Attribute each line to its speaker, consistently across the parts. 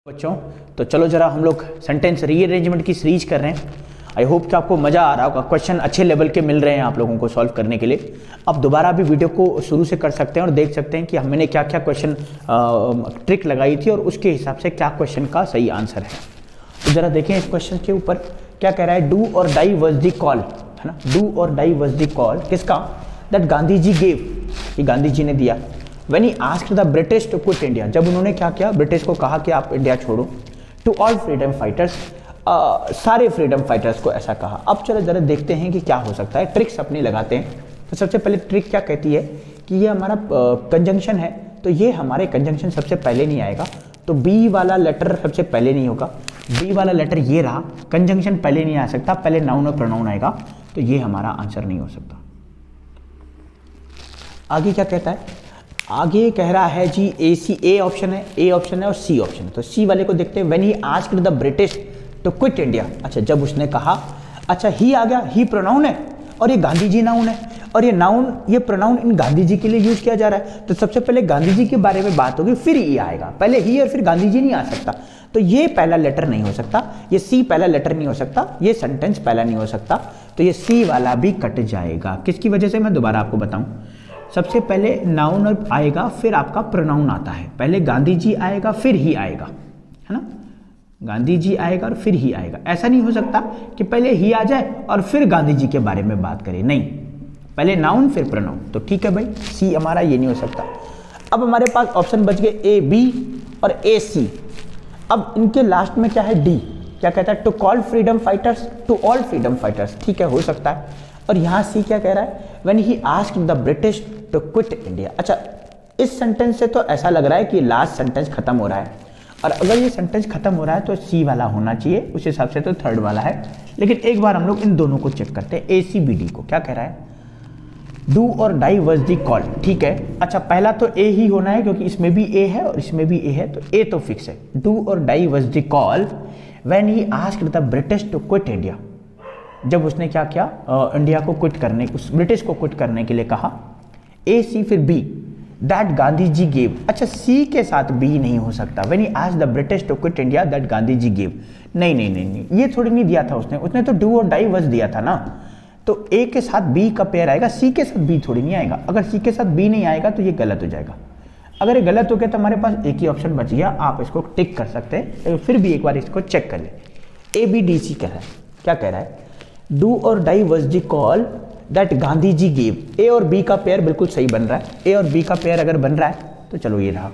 Speaker 1: बच्चों तो चलो जरा हम लोग सेंटेंस रीअरेंजमेंट की सीरीज कर रहे हैं। आई होप कि आपको मज़ा आ रहा होगा, क्वेश्चन अच्छे लेवल के मिल रहे हैं आप लोगों को सॉल्व करने के लिए। अब दोबारा भी वीडियो को शुरू से कर सकते हैं और देख सकते हैं कि हमने क्या क्या क्वेश्चन ट्रिक लगाई थी और उसके हिसाब से क्या क्वेश्चन का सही आंसर है। तो ज़रा देखें इस क्वेश्चन के ऊपर क्या कह रहा है। डू और डाई वॉज द कॉल, है ना। डू और डाई वॉज द कॉल किसका? दैट गांधी जी गेव, कि गांधी जी ने दिया। When he asked the British to quit India, जब उन्होंने क्या किया, ब्रिटिश को कहा कि आप इंडिया छोड़ो। टू ऑल फ्रीडम फाइटर्स, सारे फ्रीडम फाइटर्स को ऐसा कहा। अब चलो जरा देखते हैं कि क्या हो सकता है, ट्रिक्स अपनी लगाते हैं। तो सबसे पहले ट्रिक क्या कहती है कि ये हमारा कंजंक्शन है, तो ये हमारे कंजंक्शन सबसे पहले नहीं आएगा, तो बी वाला लेटर सबसे पहले नहीं होगा। बी वाला लेटर ये रहा, कंजंक्शन पहले नहीं आ सकता, पहले नाउन और प्रोनाउन आएगा, तो ये हमारा आंसर नहीं हो सकता। आगे क्या कहता है, आगे कह रहा है जी ए ऑप्शन है और सी ऑप्शन है। तो सी वाले को देखते हैं। When he asked the British to quit India, अच्छा जब उसने कहा, अच्छा ही आ गया, ही प्रोनाउन है और ये गांधी जी नाउन है, और ये नाउन ये प्रोनाउन इन गांधी जी के लिए यूज किया जा रहा है। तो सबसे पहले गांधी जी के बारे में बात होगी, फिर ये आएगा, पहले ही और फिर गांधी जी नहीं आ सकता। तो ये पहला लेटर नहीं हो सकता, ये सी पहला लेटर नहीं हो सकता, ये सेंटेंस पहला नहीं हो सकता, तो ये सी वाला भी कट जाएगा। किसकी वजह से, मैं दोबारा आपको बताऊं। सबसे पहले नाउन आएगा, फिर आपका प्रोनाउन आता है, पहले गांधी जी आएगा फिर ही आएगा, है ना। गांधी जी आएगा और फिर ही आएगा। ऐसा नहीं हो सकता कि पहले ही आ जाए और फिर गांधी जी के बारे में बात करें, नहीं, पहले नाउन फिर प्रोनाउन। तो ठीक है भाई, सी हमारा ये नहीं हो सकता। अब हमारे पास ऑप्शन बच गए ए बी और ए सी। अब इनके लास्ट में क्या है, डी। क्या कहता है, to call freedom fighters, to all freedom fighters, ठीक है हो सकता है। और यहाँ सी क्या कह रहा है, when he asked the British to quit India. अच्छा इस सेंटेंस से तो ऐसा लग रहा है कि लास्ट सेंटेंस खत्म हो रहा है, और अगर ये सेंटेंस खत्म हो रहा है तो सी वाला होना चाहिए, उस हिसाब से तो थर्ड वाला है। लेकिन एक बार हम लोग इन दोनों को चेक करते हैं, ए सी बी डी को। क्या कह रहा है, डू और डाई वॉज द कॉल, ठीक है। अच्छा पहला तो ए ही होना है क्योंकि इसमें भी ए है और इसमें भी ए है, तो ए तो फिक्स है। डू और die was the call when he asked the British to quit India, जब उसने क्या किया, इंडिया को क्विट करने, उस ब्रिटिश को क्विट करने के लिए कहा। ए सी फिर B, that Gandhi ji gave. अच्छा सी के साथ बी नहीं हो सकता। When he asked the British to quit India that Gandhi ji gave, नहीं नहीं नहीं नहीं, ये थोड़ी नहीं दिया था उसने तो डू और डाई वॉज दिया था ना। तो ए के साथ बी का पेयर आएगा, सी के साथ बी थोड़ी नहीं आएगा। अगर सी के साथ बी नहीं आएगा तो ये गलत हो जाएगा। अगर ये गलत हो गया तो हमारे पास एक ही ऑप्शन बच गया, आप इसको टिक कर सकते हैं, फिर भी एक बार इसको चेक कर ले। ए बी डी सी कह रहा है, क्या कह रहा है, डू और die was the call that Gandhi ji gave. A और बी का पेयर बिल्कुल सही बन रहा है, ए और बी का पेयर अगर बन रहा है तो चलो ये रहा।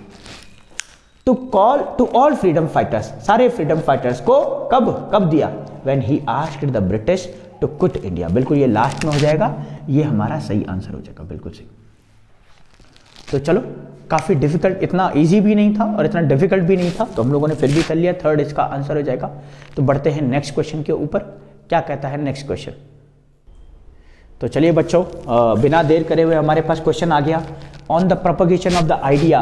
Speaker 1: To call to all freedom fighters, सारे फ्रीडम फाइटर्स को कब दिया, when he asked the British to quit India, बिल्कुल ये लास्ट में हो जाएगा, ये हमारा सही आंसर हो जाएगा, बिल्कुल सही। तो चलो काफी डिफिकल्ट, इतना इजी भी नहीं था और इतना डिफिकल्ट भी नहीं था, तो हम लोगों ने फिर भी कर लिया, थर्ड इसका आंसर हो जाएगा। तो बढ़ते हैं नेक्स्ट क्वेश्चन के ऊपर। क्या कहता है नेक्स्ट क्वेश्चन। तो चलिए बच्चों, बिना देर करे हुए हमारे पास क्वेश्चन आ गया। On the propagation of the idea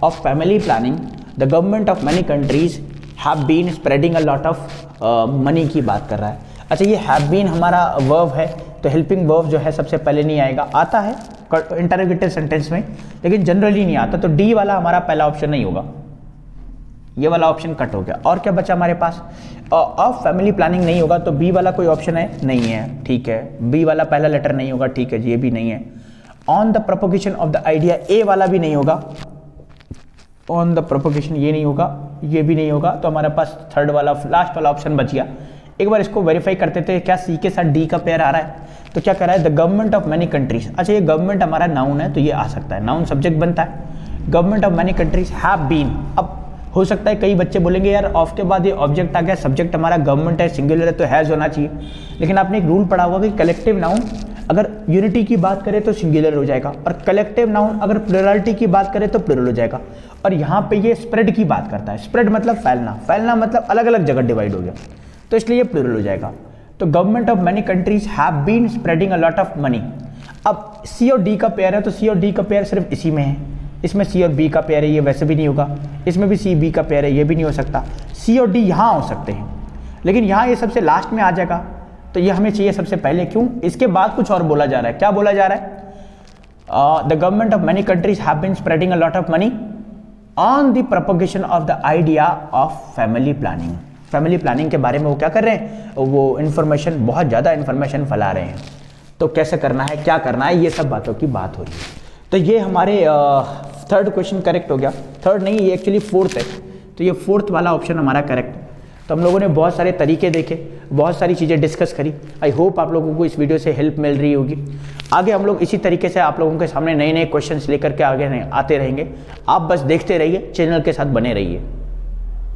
Speaker 1: of family planning the government of many countries have been spreading a lot of money की बात कर रहा है। अच्छा ये हैव बीन हमारा वर्ब है, तो हेल्पिंग वर्ब जो है सबसे पहले नहीं आएगा, आता है इंटरोगेटिव सेंटेंस में लेकिन जनरली नहीं आता, तो डी वाला हमारा पहला ऑप्शन नहीं होगा, ये वाला ऑप्शन कट हो गया। और क्या बचा हमारे पास, ऑफ फैमिली प्लानिंग नहीं होगा, तो बी वाला कोई ऑप्शन है, नहीं है, ठीक है। बी वाला पहला लेटर नहीं होगा, ठीक है, ये भी नहीं है। On the propagation of the idea, A वाला भी नहीं होगा, ऑन द प्रोपोगेशन ये नहीं होगा, ये भी नहीं होगा, तो हमारे पास थर्ड वाला लास्ट वाला ऑप्शन बच गया। एक बार इसको वेरीफाई करते थे, क्या सी के साथ डी का पेयर आ रहा है। तो क्या कर रहा है, the government of many countries. अच्छा ये गवर्नमेंट हमारा नाउन है तो ये आ सकता है, नाउन सब्जेक्ट बनता है। Government of many countries have been, अब हो सकता है कई बच्चे बोलेंगे यार ऑफ के बाद ये ऑब्जेक्ट आ गया, सब्जेक्ट हमारा गवर्नमेंट है, सिंगुलर है, तो हैज होना चाहिए। लेकिन आपने एक रूल पढ़ा होगा कि कलेक्टिव नाउन अगर यूनिटी की बात करें तो सिंगुलर हो जाएगा, और कलेक्टिव नाउन अगर प्लुरलिटी की बात करें तो प्लुरल हो जाएगा। और यहाँ पे ये स्प्रेड की बात करता है, स्प्रेड मतलब फैलना मतलब अलग अलग जगह डिवाइड हो गया, तो इसलिए ये प्लुरल हो जाएगा। तो government of many countries have been spreading a lot of money. अब सी और डी का पेयर है, तो सी और डी का पेयर सिर्फ इसी में है, इसमें सी और बी का पेयर है, ये वैसे भी नहीं होगा, इसमें भी सी बी का पेयर है, ये भी नहीं हो सकता। सी और डी यहाँ हो सकते हैं, लेकिन यहाँ ये सबसे लास्ट में आ जाएगा, तो ये हमें चाहिए सबसे पहले। क्यों, इसके बाद कुछ और बोला जा रहा है, क्या बोला जा रहा है, the government of many countries have been spreading a lot of money, on the propagation of the idea of family planning. Family planning के बारे में वो क्या कर रहे हैं, वो इन्फॉर्मेशन, बहुत ज़्यादा इन्फॉर्मेशन फैला रहे हैं। तो कैसे करना है, क्या करना है, ये सब बातों की बात हो रही है। तो ये हमारे थर्ड क्वेश्चन करेक्ट हो गया। थर्ड नहीं, ये एक्चुअली फोर्थ है, तो ये फोर्थ वाला ऑप्शन हमारा करेक्ट है। तो हम लोगों ने बहुत सारे तरीके देखे, बहुत सारी चीज़ें डिस्कस करी। आई होप आप लोगों को इस वीडियो से हेल्प मिल रही होगी। आगे हम लोग इसी तरीके से आप लोगों के सामने नए नए क्वेश्चंस लेकर के आगे आते रहेंगे। आप बस देखते रहिए, चैनल के साथ बने रहिए।